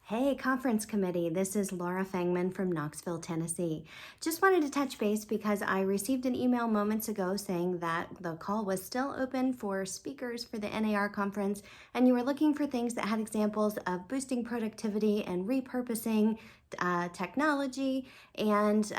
Hey, conference committee. This is Laura Fangman from Knoxville, Tennessee. Just wanted to touch base because I received an email moments ago saying that the call was still open for speakers for the NAR conference, and you were looking for things that had examples of boosting productivity and repurposing technology and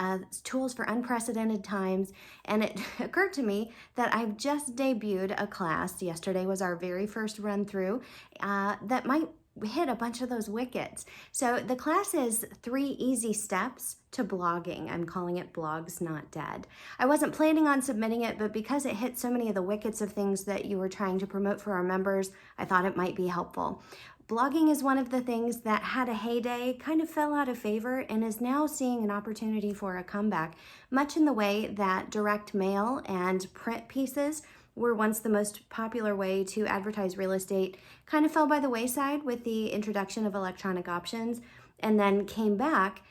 tools for unprecedented times. And it occurred to me that I've just debuted a class. Yesterday was our very first run through that might hit a bunch of those wickets. So the class is 3 easy steps to blogging. I'm calling it Blogs Not Dead. I wasn't planning on submitting it, but because it hit so many of the wickets of things that you were trying to promote for our members, I thought it might be helpful. Blogging is one of the things that had a heyday, kind of fell out of favor, and is now seeing an opportunity for a comeback, much in the way that direct mail and print pieces were once the most popular way to advertise real estate, kind of fell by the wayside with the introduction of electronic options, and then came back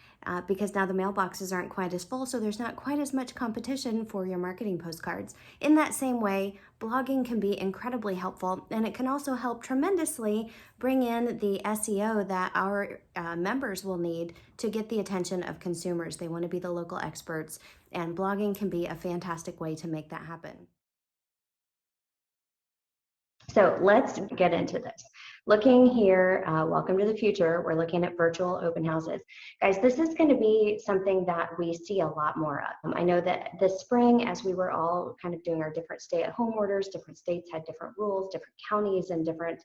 because now the mailboxes aren't quite as full, so there's not quite as much competition for your marketing postcards. In that same way, blogging can be incredibly helpful, and it can also help tremendously bring in the SEO that our members will need to get the attention of consumers. They want to be the local experts, and blogging can be a fantastic way to make that happen. So let's get into this. Looking here, welcome to the future. We're looking at virtual open houses. Guys, this is going to be something that we see a lot more of. I know that this spring, as we were all kind of doing our different stay-at-home orders, different states had different rules, different counties and different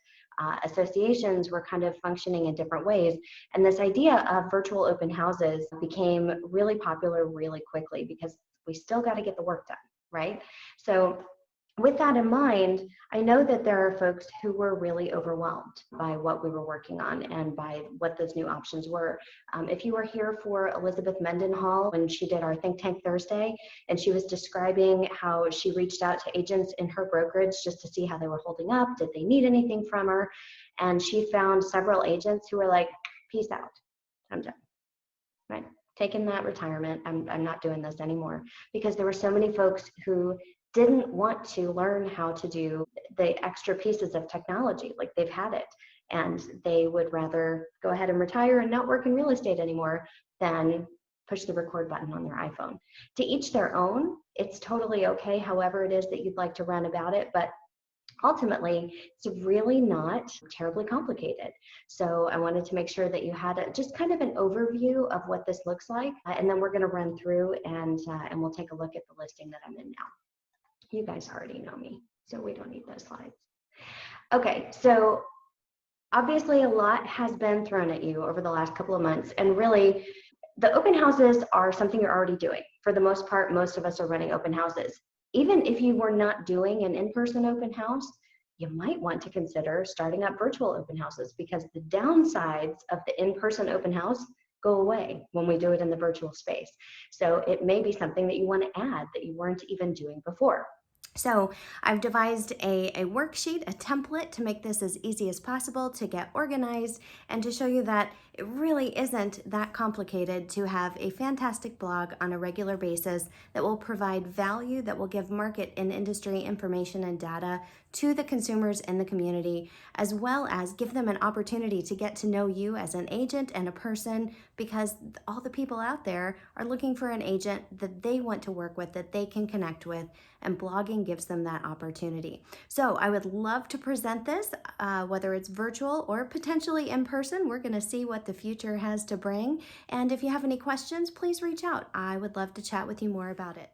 associations were kind of functioning in different ways. And this idea of virtual open houses became really popular really quickly because we still got to get the work done, right? So with that in mind, I know that there are folks who were really overwhelmed by what we were working on and by what those new options were. If you were here for Elizabeth Mendenhall when she did our Think Tank Thursday, and she was describing how she reached out to agents in her brokerage just to see how they were holding up, did they need anything from her, and she found several agents who were like, peace out, I'm done, right? Taking that retirement, I'm not doing this anymore, because there were so many folks who didn't want to learn how to do the extra pieces of technology. Like, they've had it, and they would rather go ahead and retire and not work in real estate anymore than push the record button on their iPhone. To each their own. It's totally okay however it is that you'd like to run about it, but ultimately, it's really not terribly complicated. So I wanted to make sure that you had just kind of an overview of what this looks like, and then we're going to run through and we'll take a look at the listing that I'm in now. You guys already know me, so we don't need those slides. Okay, so obviously a lot has been thrown at you over the last couple of months, and really the open houses are something you're already doing. For the most part, most of us are running open houses. Even if you were not doing an in-person open house, you might want to consider starting up virtual open houses, because the downsides of the in-person open house go away when we do it in the virtual space. So it may be something that you want to add that you weren't even doing before. So I've devised a worksheet, a template to make this as easy as possible to get organized, and to show you that it really isn't that complicated to have a fantastic blog on a regular basis that will provide value, that will give market and industry information and data to the consumers in the community, as well as give them an opportunity to get to know you as an agent and a person, because all the people out there are looking for an agent that they want to work with, that they can connect with, and blogging gives them that opportunity. So I would love to present this, whether it's virtual or potentially in person. We're going to see what the future has to bring. And if you have any questions, please reach out. I would love to chat with you more about it.